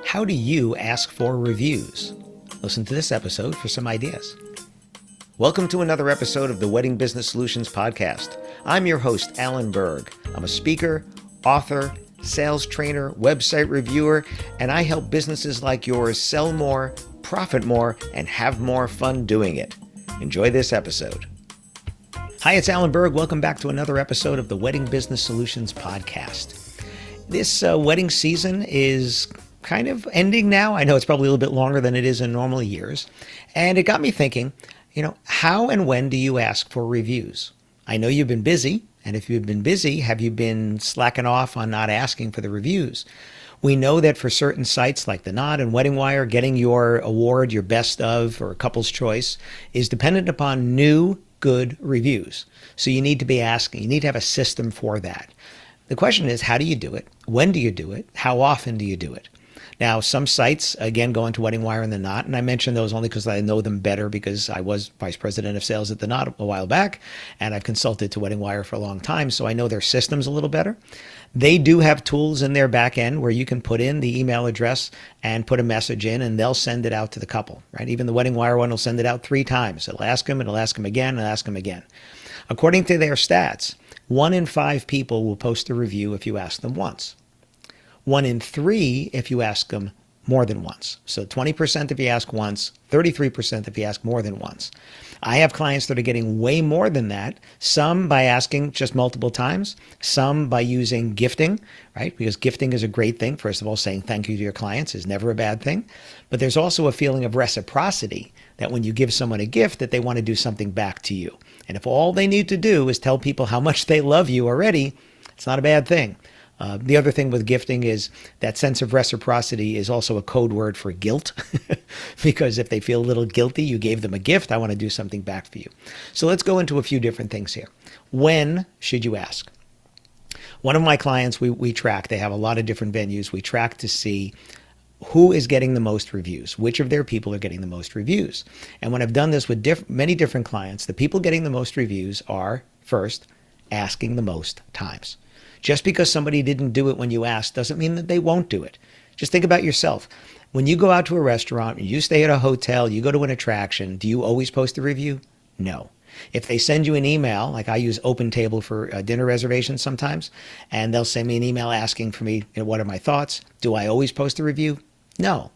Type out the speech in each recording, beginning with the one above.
How do you ask for reviews? Listen to this episode for some ideas. Welcome to another episode of the Wedding Business Solutions Podcast. I'm your host, Alan Berg. I'm a speaker, author, sales trainer, website reviewer, and I help businesses like yours sell more, profit more, and have more fun doing it. Enjoy this episode. Hi, it's Alan Berg. Welcome back to another episode of the Wedding Business Solutions Podcast. This wedding season is kind of ending now. I know it's probably a little bit longer than it is in normal years. And it got me thinking, how and when do you ask for reviews? I know you've been busy. And if you've been busy, have you been slacking off on not asking for the reviews? We know that for certain sites like The Knot and Wedding Wire, getting your award, your best of, or couple's choice is dependent upon new, good reviews. So you need to be asking. You need to have a system for that. The question is, how do you do it? When do you do it? How often do you do it? Now, some sites, again, go into Wedding Wire and The Knot, and I mention those only because I know them better because I was vice president of sales at The Knot a while back, and I've consulted to Wedding Wire for a long time, so I know their systems a little better. They do have tools in their back end where you can put in the email address and put a message in, and they'll send it out to the couple, right? Even the Wedding Wire one will send it out 3 times. It'll ask them again, and ask them again. According to their stats, 1 in 5 people will post a review if you ask them once. 1 in 3 if you ask them more than once. So 20% if you ask once, 33% if you ask more than once. I have clients that are getting way more than that, some by asking just multiple times, some by using gifting, right? Because gifting is a great thing. First of all, saying thank you to your clients is never a bad thing. But there's also a feeling of reciprocity that when you give someone a gift that they want to do something back to you. And if all they need to do is tell people how much they love you already, it's not a bad thing. The other thing with gifting is that sense of reciprocity is also a code word for guilt because if they feel a little guilty, you gave them a gift, I want to do something back for you. So let's go into a few different things here. When should you ask? One of my clients, we track, they have a lot of different venues. We track to see who is getting the most reviews, which of their people are getting the most reviews. And when I've done this with many different clients, the people getting the most reviews are, first, asking the most times. Just because somebody didn't do it when you asked doesn't mean that they won't do it. Just think about yourself. When you go out to a restaurant, you stay at a hotel, you go to an attraction, do you always post a review? No. If they send you an email, like I use OpenTable for dinner reservations sometimes, and they'll send me an email asking for me, what are my thoughts? Do I always post a review? No.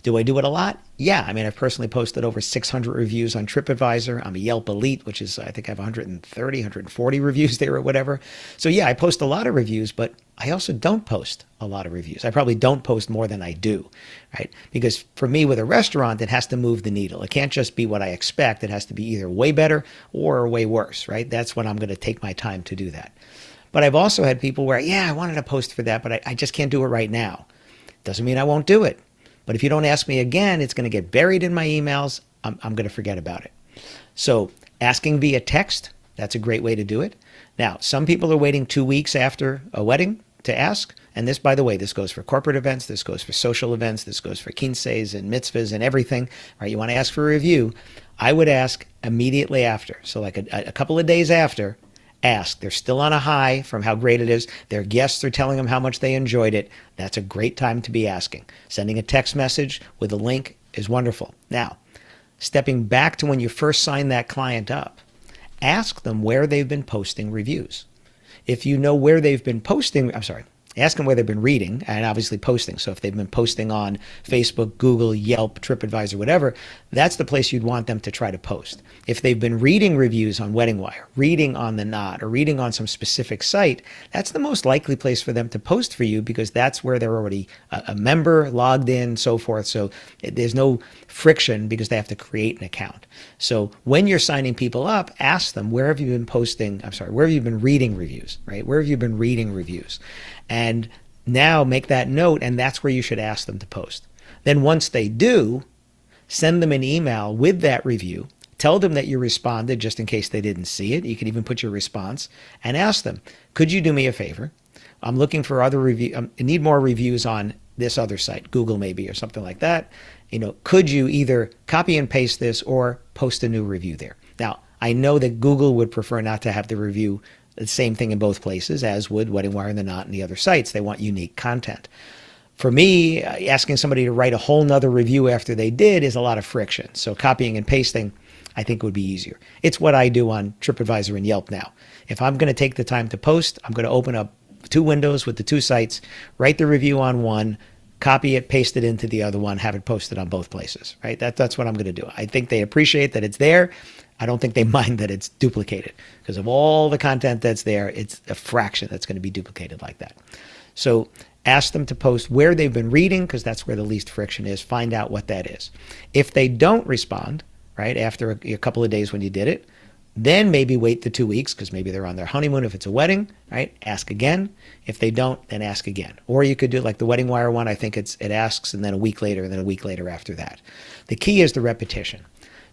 Do I do it a lot? Yeah. I mean, I've personally posted over 600 reviews on TripAdvisor. I'm a Yelp Elite, which is, I think I have 130, 140 reviews there or whatever. So yeah, I post a lot of reviews, but I also don't post a lot of reviews. I probably don't post more than I do, right? Because for me with a restaurant, it has to move the needle. It can't just be what I expect. It has to be either way better or way worse, right? That's when I'm going to take my time to do that. But I've also had people where, yeah, I wanted to post for that, but I just can't do it right now. Doesn't mean I won't do it. But if you don't ask me again, it's going to get buried in my emails. I'm going to forget about it. So asking via text, that's a great way to do it. Now, some people are waiting 2 weeks after a wedding to ask. And this, by the way, this goes for corporate events. This goes for social events. This goes for quinceas and mitzvahs and everything. Right? You want to ask for a review. I would ask immediately after. So like a couple of days after, ask. They're still on a high from how great it is. Their guests are telling them how much they enjoyed it. That's a great time to be asking. Sending a text message with a link is wonderful. Now, stepping back to when you first signed that client up, ask them where they've been posting reviews. If you know where they've been posting, ask them where they've been reading and obviously posting. So if they've been posting on Facebook, Google, Yelp, TripAdvisor, whatever, that's the place you'd want them to try to post. If they've been reading reviews on Wedding Wire, reading on The Knot, or reading on some specific site, that's the most likely place for them to post for you because that's where they're already a member, logged in, so forth. So there's no friction because they have to create an account. So when you're signing people up, ask them, where have you been reading reviews, right? Where have you been reading reviews? And now make that note, and that's where you should ask them to post. Then once they do, send them an email with that review. Tell them that you responded just in case they didn't see it. You can even put your response and ask them, could you do me a favor? I'm looking for other review. I need more reviews on this other site, Google maybe, or something like that. Could you either copy and paste this or post a new review there? Now, I know that Google would prefer not to have the review the same thing in both places, as would Wedding Wire and The Knot and the other sites. They want unique content. For me, asking somebody to write a whole nother review after they did is a lot of friction. So copying and pasting, I think, would be easier. It's what I do on TripAdvisor and Yelp now. If I'm going to take the time to post, I'm going to open up 2 windows with the 2 sites, write the review on one, copy it, paste it into the other one, have it posted on both places, right? That's what I'm going to do. I think they appreciate that it's there. I don't think they mind that it's duplicated, because of all the content that's there, it's a fraction that's going to be duplicated like that. So ask them to post where they've been reading, because that's where the least friction is. Find out what that is. If they don't respond, right, after a couple of days when you did it, then maybe wait the 2 weeks, because maybe they're on their honeymoon if it's a wedding, right? Ask again. If they don't, then ask again. Or you could do like the Wedding Wire one. I think it asks, and then a week later, and then a week later after that. The key is the repetition.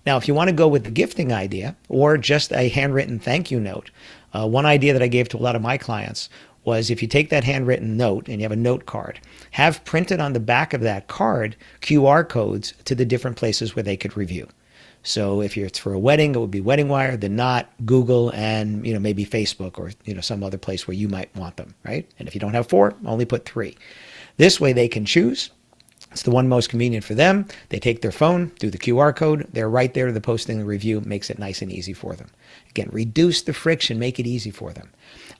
Now, if you want to go with the gifting idea or just a handwritten thank you note, one idea that I gave to a lot of my clients was, if you take that handwritten note and you have a note card, have printed on the back of that card QR codes to the different places where they could review. So if it's for a wedding, it would be Wedding Wire, The Knot, Google, and maybe Facebook, or some other place where you might want them, right? And if you don't have 4, only put 3. This way they can choose. It's the one most convenient for them. They take their phone, do the QR code. They're right there to the posting the review. Makes it nice and easy for them. Again, reduce the friction, make it easy for them.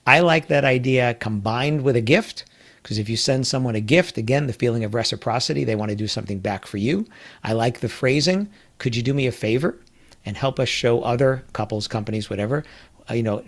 I like that idea combined with a gift, because if you send someone a gift, again, the feeling of reciprocity, they want to do something back for you. I like the phrasing. Could you do me a favor and help us show other couples, companies, whatever,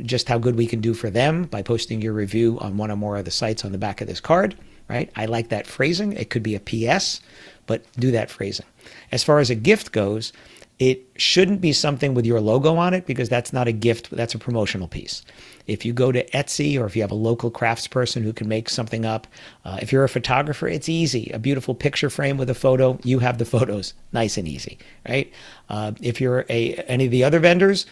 just how good we can do for them by posting your review on one or more of the sites on the back of this card, right? I like that phrasing. It could be a PS, but do that phrasing. As far as a gift goes, it shouldn't be something with your logo on it, because that's not a gift, that's a promotional piece. If you go to Etsy, or if you have a local craftsperson who can make something up, if you're a photographer, it's easy. A beautiful picture frame with a photo, you have the photos, nice and easy, right? If you're any of the other vendors,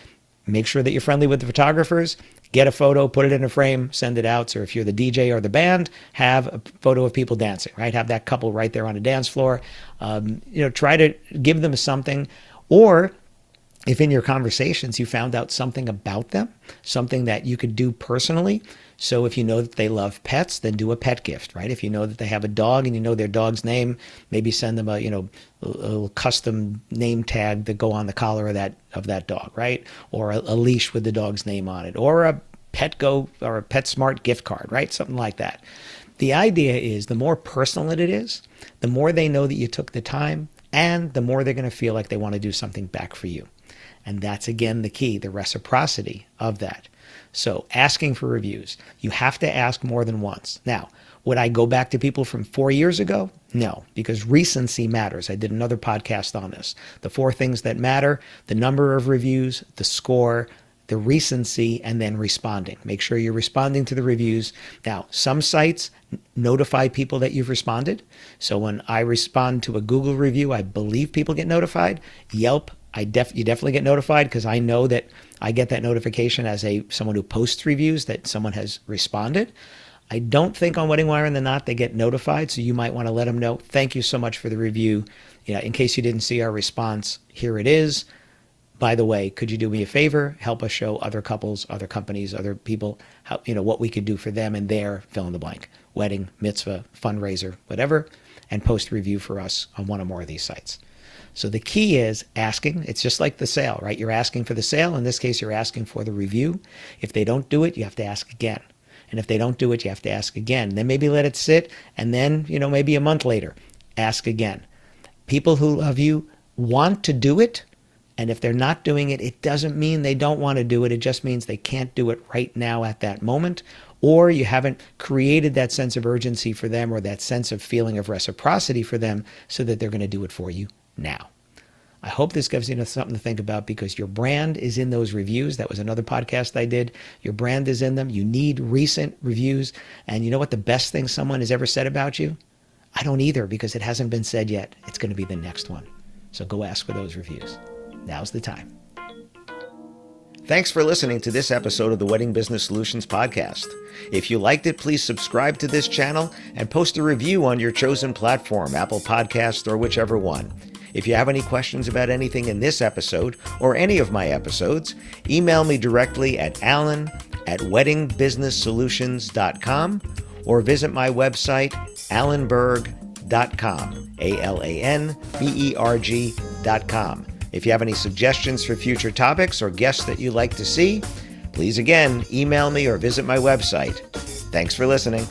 make sure that you're friendly with the photographers. Get a photo, put it in a frame, send it out. Or if you're the DJ or the band, have a photo of people dancing, right? Have that couple right there on a dance floor. Try to give them something. Or if in your conversations you found out something about them, something that you could do personally. So if you know that they love pets, then do a pet gift, right? If you know that they have a dog and you know their dog's name, maybe send them a little custom name tag that go on the collar of that dog, right? Or a leash with the dog's name on it, or a PetGo or a PetSmart gift card, right? Something like that. The idea is, the more personal it is, the more they know that you took the time, and the more they're going to feel like they want to do something back for you. And that's, again, the key, the reciprocity of that. So asking for reviews, you have to ask more than once. Now, would I go back to people from 4 years ago? No, because recency matters. I did another podcast on this. The 4 things that matter: the number of reviews, the score, the recency, and then responding. Make sure you're responding to the reviews. Now, some sites notify people that you've responded. So when I respond to a Google review, I believe people get notified. Yelp, you definitely get notified, because I know that I get that notification as someone who posts reviews that someone has responded. I don't think on Wedding Wire and The Knot they get notified, so you might want to let them know, thank you so much for the review. In case you didn't see our response, here it is. By the way, could you do me a favor? Help us show other couples, other companies, other people, how, what we could do for them and their fill in the blank, wedding, mitzvah, fundraiser, whatever, and post review for us on one or more of these sites. So the key is asking. It's just like the sale, right? You're asking for the sale. In this case, you're asking for the review. If they don't do it, you have to ask again. And if they don't do it, you have to ask again. Then maybe let it sit, and then, maybe a month later, ask again. People who love you want to do it. And if they're not doing it, it doesn't mean they don't want to do it. It just means they can't do it right now at that moment, or you haven't created that sense of urgency for them, or that sense of feeling of reciprocity for them, so that they're going to do it for you now. I hope this gives you something to think about, because your brand is in those reviews. That was another podcast I did. Your brand is in them. You need recent reviews. And you know what the best thing someone has ever said about you? I don't either, because it hasn't been said yet. It's going to be the next one. So go ask for those reviews. Now's the time. Thanks for listening to this episode of the Wedding Business Solutions Podcast. If you liked it, please subscribe to this channel and post a review on your chosen platform, Apple Podcasts or whichever one. If you have any questions about anything in this episode or any of my episodes, email me directly at alan@weddingbusinesssolutions.com or visit my website, alanberg.com, alanberg.com. If you have any suggestions for future topics or guests that you'd like to see, please again email me or visit my website. Thanks for listening.